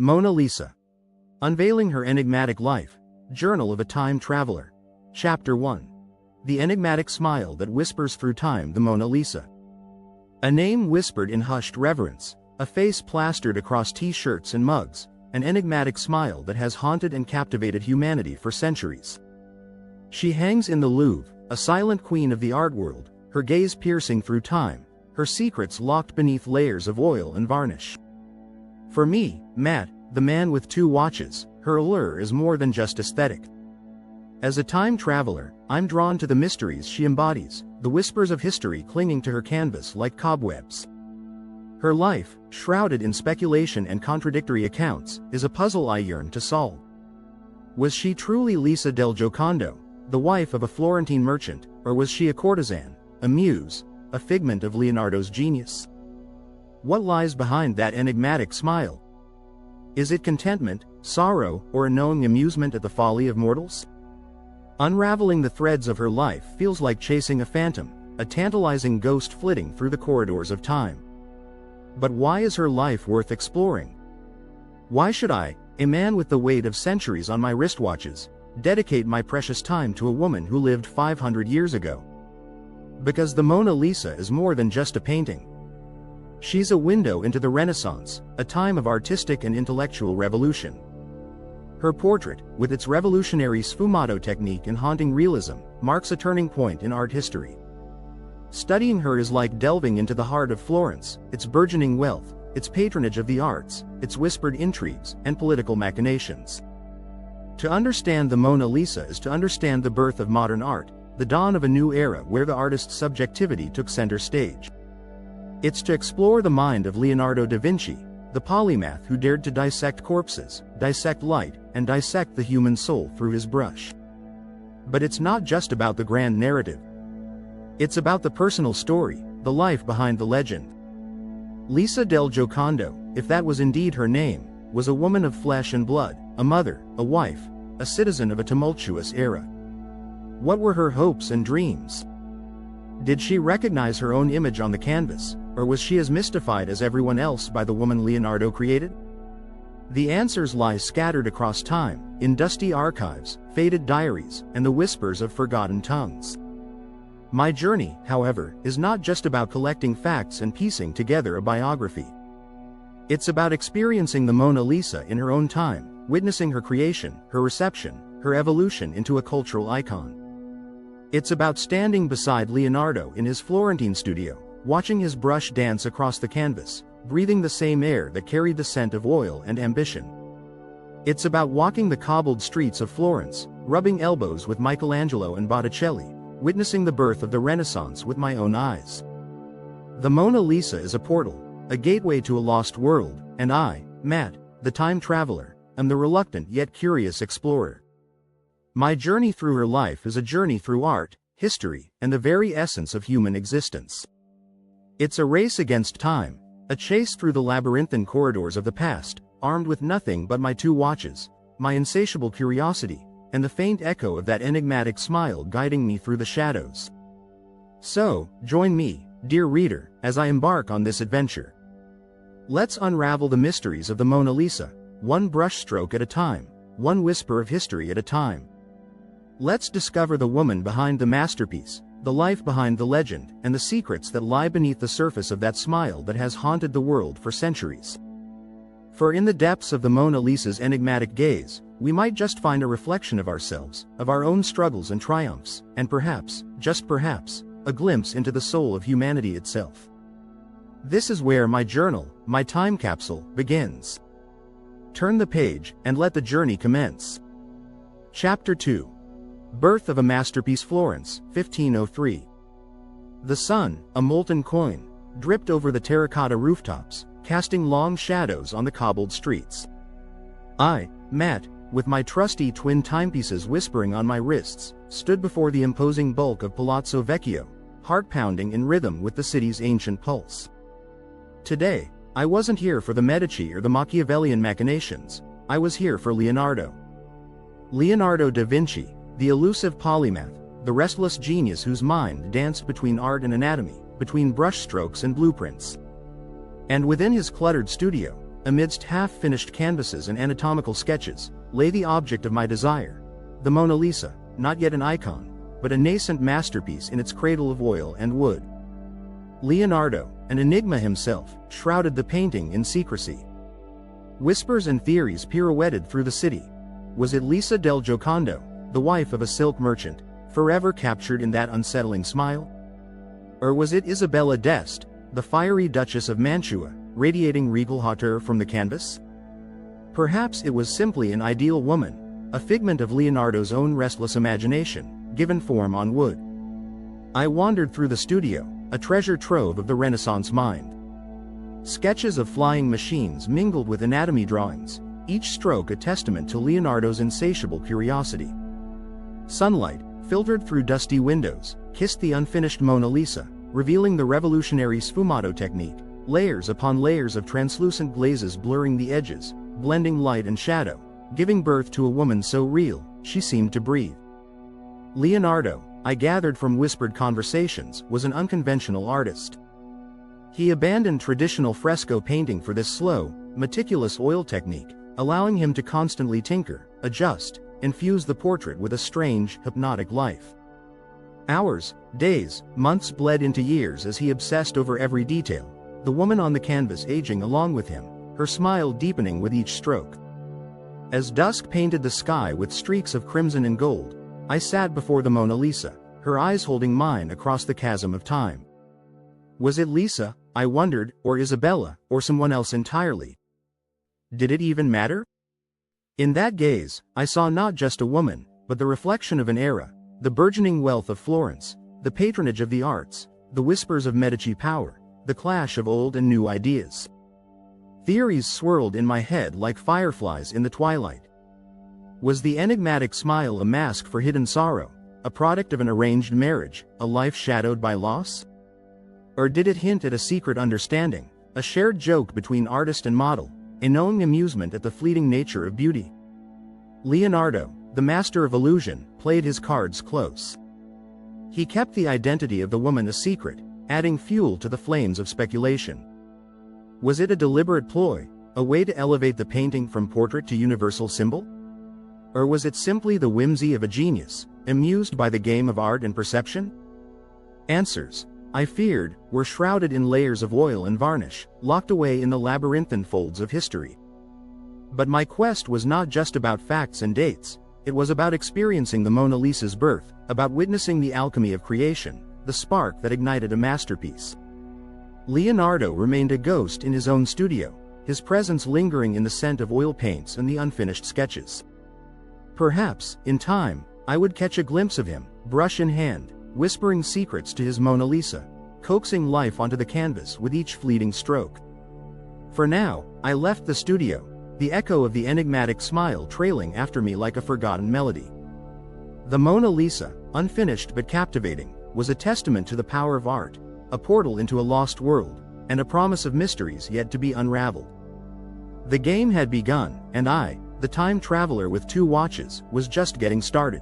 Mona Lisa. Unveiling Her Enigmatic Life. Journal of a Time Traveler. Chapter 1. The Enigmatic Smile That Whispers Through Time. The Mona Lisa. A name whispered in hushed reverence, a face plastered across t-shirts and mugs, an enigmatic smile that has haunted and captivated humanity for centuries. She hangs in the Louvre, a silent queen of the art world, her gaze piercing through time, her secrets locked beneath layers of oil and varnish. For me, Matt, the man with two watches, her allure is more than just aesthetic. As a time traveler, I'm drawn to the mysteries she embodies, the whispers of history clinging to her canvas like cobwebs. Her life, shrouded in speculation and contradictory accounts, is a puzzle I yearn to solve. Was she truly Lisa del Giocondo, the wife of a Florentine merchant, or was she a courtesan, a muse, a figment of Leonardo's genius? What lies behind that enigmatic smile? Is it contentment, sorrow, or a knowing amusement at the folly of mortals? Unraveling the threads of her life feels like chasing a phantom, a tantalizing ghost flitting through the corridors of time. But why is her life worth exploring? Why should I, a man with the weight of centuries on my wristwatches, dedicate my precious time to a woman who lived 500 years ago? Because the Mona Lisa is more than just a painting. She's a window into the Renaissance, a time of artistic and intellectual revolution. Her portrait, with its revolutionary sfumato technique and haunting realism, marks a turning point in art history. Studying her is like delving into the heart of Florence, its burgeoning wealth, its patronage of the arts, its whispered intrigues, and political machinations. To understand the Mona Lisa is to understand the birth of modern art, the dawn of a new era where the artist's subjectivity took center stage. It's to explore the mind of Leonardo da Vinci, the polymath who dared to dissect corpses, dissect light, and dissect the human soul through his brush. But it's not just about the grand narrative. It's about the personal story, the life behind the legend. Lisa del Giocondo, if that was indeed her name, was a woman of flesh and blood, a mother, a wife, a citizen of a tumultuous era. What were her hopes and dreams? Did she recognize her own image on the canvas, or was she as mystified as everyone else by the woman Leonardo created? The answers lie scattered across time, in dusty archives, faded diaries, and the whispers of forgotten tongues. My journey, however, is not just about collecting facts and piecing together a biography. It's about experiencing the Mona Lisa in her own time, witnessing her creation, her reception, her evolution into a cultural icon. It's about standing beside Leonardo in his Florentine studio, watching his brush dance across the canvas, breathing the same air that carried the scent of oil and ambition. It's about walking the cobbled streets of Florence, rubbing elbows with Michelangelo and Botticelli, witnessing the birth of the Renaissance with my own eyes. The Mona Lisa is a portal, a gateway to a lost world, and I, Matt, the time traveler, am the reluctant yet curious explorer. My journey through her life is a journey through art, history, and the very essence of human existence. It's a race against time, a chase through the labyrinthine corridors of the past, armed with nothing but my two watches, my insatiable curiosity, and the faint echo of that enigmatic smile guiding me through the shadows. So, join me, dear reader, as I embark on this adventure. Let's unravel the mysteries of the Mona Lisa, one brushstroke at a time, one whisper of history at a time. Let's discover the woman behind the masterpiece, the life behind the legend, and the secrets that lie beneath the surface of that smile that has haunted the world for centuries. For in the depths of the Mona Lisa's enigmatic gaze, we might just find a reflection of ourselves, of our own struggles and triumphs, and perhaps, just perhaps, a glimpse into the soul of humanity itself. This is where my journal, my time capsule, begins. Turn the page, and let the journey commence. Chapter 2. Birth of a Masterpiece. Florence, 1503. The sun, a molten coin, dripped over the terracotta rooftops, casting long shadows on the cobbled streets. I, Matt, with my trusty twin timepieces whispering on my wrists, stood before the imposing bulk of Palazzo Vecchio, heart pounding in rhythm with the city's ancient pulse. Today, I wasn't here for the Medici or the Machiavellian machinations, I was here for Leonardo. Leonardo da Vinci, the elusive polymath, the restless genius whose mind danced between art and anatomy, between brushstrokes and blueprints. And within his cluttered studio, amidst half-finished canvases and anatomical sketches, lay the object of my desire. The Mona Lisa, not yet an icon, but a nascent masterpiece in its cradle of oil and wood. Leonardo, an enigma himself, shrouded the painting in secrecy. Whispers and theories pirouetted through the city. Was it Lisa del Giocondo, the wife of a silk merchant, forever captured in that unsettling smile? Or was it Isabella d'Este, the fiery Duchess of Mantua, radiating regal hauteur from the canvas? Perhaps it was simply an ideal woman, a figment of Leonardo's own restless imagination, given form on wood. I wandered through the studio, a treasure trove of the Renaissance mind. Sketches of flying machines mingled with anatomy drawings, each stroke a testament to Leonardo's insatiable curiosity. Sunlight, filtered through dusty windows, kissed the unfinished Mona Lisa, revealing the revolutionary sfumato technique, layers upon layers of translucent glazes blurring the edges, blending light and shadow, giving birth to a woman so real, she seemed to breathe. Leonardo, I gathered from whispered conversations, was an unconventional artist. He abandoned traditional fresco painting for this slow, meticulous oil technique, allowing him to constantly tinker, adjust, infuse the portrait with a strange, hypnotic life. Hours, days, months bled into years as he obsessed over every detail, the woman on the canvas aging along with him, her smile deepening with each stroke. As dusk painted the sky with streaks of crimson and gold, I sat before the Mona Lisa, her eyes holding mine across the chasm of time. Was it Lisa, I wondered, or Isabella, or someone else entirely? Did it even matter? In that gaze, I saw not just a woman, but the reflection of an era, the burgeoning wealth of Florence, the patronage of the arts, the whispers of Medici power, the clash of old and new ideas. Theories swirled in my head like fireflies in the twilight. Was the enigmatic smile a mask for hidden sorrow, a product of an arranged marriage, a life shadowed by loss? Or did it hint at a secret understanding, a shared joke between artist and model, a knowing amusement at the fleeting nature of beauty? Leonardo, the master of illusion, played his cards close. He kept the identity of the woman a secret, adding fuel to the flames of speculation. Was it a deliberate ploy, a way to elevate the painting from portrait to universal symbol? Or was it simply the whimsy of a genius, amused by the game of art and perception? Answers, I feared, were shrouded in layers of oil and varnish, locked away in the labyrinthine folds of history. But my quest was not just about facts and dates, it was about experiencing the Mona Lisa's birth, about witnessing the alchemy of creation, the spark that ignited a masterpiece. Leonardo remained a ghost in his own studio, his presence lingering in the scent of oil paints and the unfinished sketches. Perhaps, in time, I would catch a glimpse of him, brush in hand, whispering secrets to his Mona Lisa, coaxing life onto the canvas with each fleeting stroke. For now, I left the studio, the echo of the enigmatic smile trailing after me like a forgotten melody. The Mona Lisa, unfinished but captivating, was a testament to the power of art, a portal into a lost world, and a promise of mysteries yet to be unraveled. The game had begun, and I, the time traveler with 2 watches, was just getting started.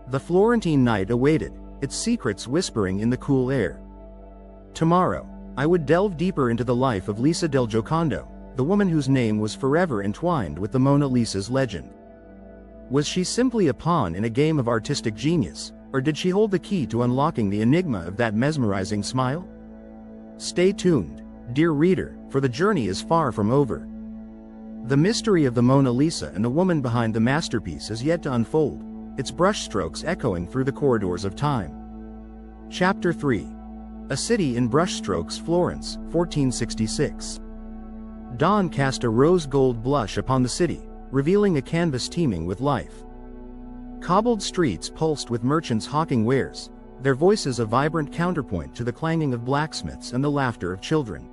The Florentine night awaited, its secrets whispering in the cool air. Tomorrow, I would delve deeper into the life of Lisa del Giocondo, the woman whose name was forever entwined with the Mona Lisa's legend. Was she simply a pawn in a game of artistic genius, or did she hold the key to unlocking the enigma of that mesmerizing smile? Stay tuned, dear reader, for the journey is far from over. The mystery of the Mona Lisa and the woman behind the masterpiece is yet to unfold, its brushstrokes echoing through the corridors of time. Chapter 3. A City in Brushstrokes, Florence, 1466. Dawn cast a rose-gold blush upon the city, revealing a canvas teeming with life. Cobbled streets pulsed with merchants hawking wares, their voices a vibrant counterpoint to the clanging of blacksmiths and the laughter of children.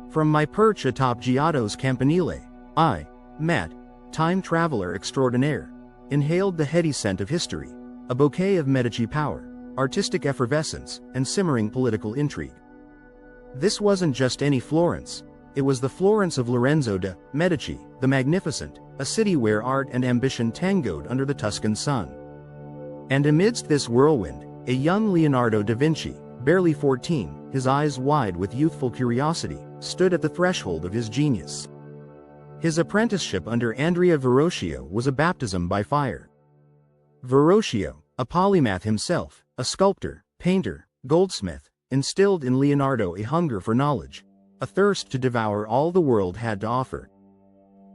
From my perch atop Giotto's Campanile, I, Matt, time traveler extraordinaire, inhaled the heady scent of history, a bouquet of Medici power, artistic effervescence, and simmering political intrigue. This wasn't just any Florence, it was the Florence of Lorenzo de' Medici, the Magnificent, a city where art and ambition tangoed under the Tuscan sun. And amidst this whirlwind, a young Leonardo da Vinci, barely 14, his eyes wide with youthful curiosity, stood at the threshold of his genius. His apprenticeship under Andrea Verrocchio was a baptism by fire. Verrocchio, a polymath himself, a sculptor, painter, goldsmith, instilled in Leonardo a hunger for knowledge, a thirst to devour all the world had to offer.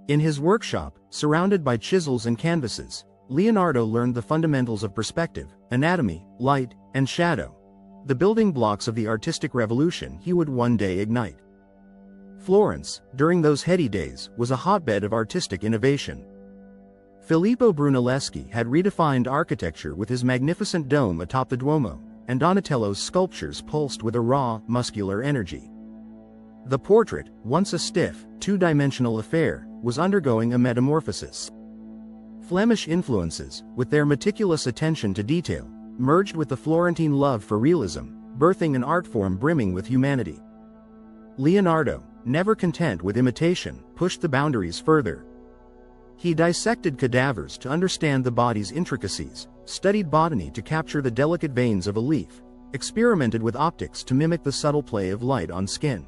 In his workshop, surrounded by chisels and canvases, Leonardo learned the fundamentals of perspective, anatomy, light, and shadow, the building blocks of the artistic revolution he would one day ignite. Florence, during those heady days, was a hotbed of artistic innovation. Filippo Brunelleschi had redefined architecture with his magnificent dome atop the Duomo, and Donatello's sculptures pulsed with a raw, muscular energy. The portrait, once a stiff, two-dimensional affair, was undergoing a metamorphosis. Flemish influences, with their meticulous attention to detail, merged with the Florentine love for realism, birthing an art form brimming with humanity. Leonardo, never content with imitation, pushed the boundaries further. He dissected cadavers to understand the body's intricacies, studied botany to capture the delicate veins of a leaf, experimented with optics to mimic the subtle play of light on skin.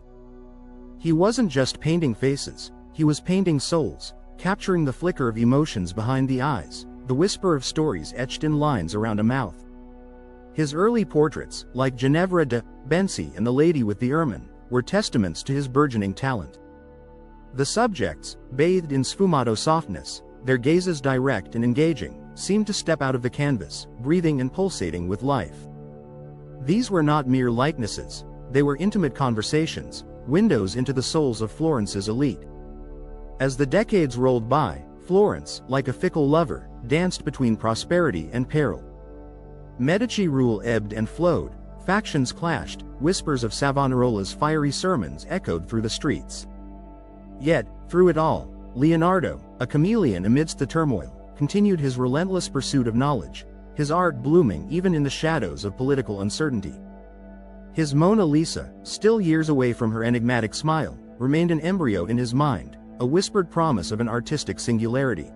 He wasn't just painting faces, he was painting souls, capturing the flicker of emotions behind the eyes, the whisper of stories etched in lines around a mouth. His early portraits, like Ginevra de' Benci and The Lady with the Ermine, were testaments to his burgeoning talent. The subjects, bathed in sfumato softness, their gazes direct and engaging, seemed to step out of the canvas, breathing and pulsating with life. These were not mere likenesses, they were intimate conversations, windows into the souls of Florence's elite. As the decades rolled by, Florence, like a fickle lover, danced between prosperity and peril. Medici rule ebbed and flowed, factions clashed, whispers of Savonarola's fiery sermons echoed through the streets. Yet, through it all, Leonardo, a chameleon amidst the turmoil, continued his relentless pursuit of knowledge, his art blooming even in the shadows of political uncertainty. His Mona Lisa, still years away from her enigmatic smile, remained an embryo in his mind, a whispered promise of an artistic singularity.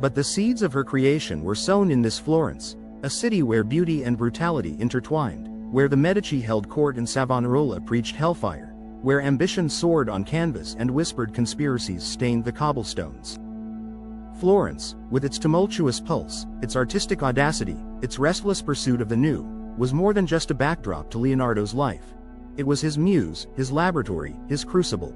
But the seeds of her creation were sown in this Florence, a city where beauty and brutality intertwined, where the Medici held court and Savonarola preached hellfire, where ambition soared on canvas and whispered conspiracies stained the cobblestones. Florence, with its tumultuous pulse, its artistic audacity, its restless pursuit of the new, was more than just a backdrop to Leonardo's life. It was his muse, his laboratory, his crucible.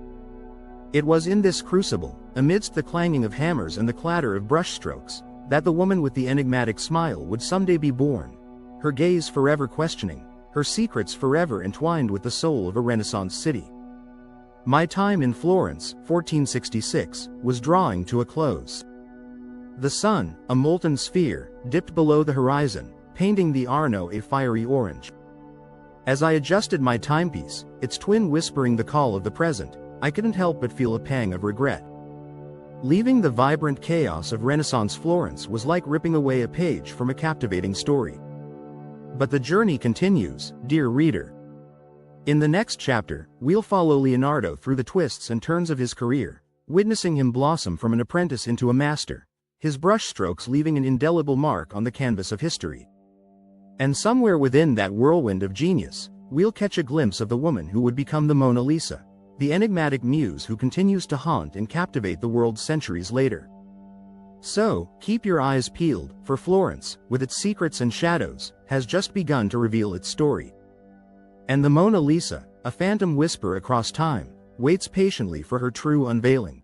It was in this crucible, amidst the clanging of hammers and the clatter of brushstrokes, that the woman with the enigmatic smile would someday be born, her gaze forever questioning, her secrets forever entwined with the soul of a Renaissance city. My time in Florence, 1466, was drawing to a close. The sun, a molten sphere, dipped below the horizon, painting the Arno a fiery orange. As I adjusted my timepiece, its twin whispering the call of the present, I couldn't help but feel a pang of regret. Leaving the vibrant chaos of Renaissance Florence was like ripping away a page from a captivating story. But the journey continues, dear reader. In the next chapter, we'll follow Leonardo through the twists and turns of his career, witnessing him blossom from an apprentice into a master, his brushstrokes leaving an indelible mark on the canvas of history. And somewhere within that whirlwind of genius, we'll catch a glimpse of the woman who would become the Mona Lisa, the enigmatic muse who continues to haunt and captivate the world centuries later. So, keep your eyes peeled, for Florence, with its secrets and shadows, has just begun to reveal its story. And the Mona Lisa, a phantom whisper across time, waits patiently for her true unveiling.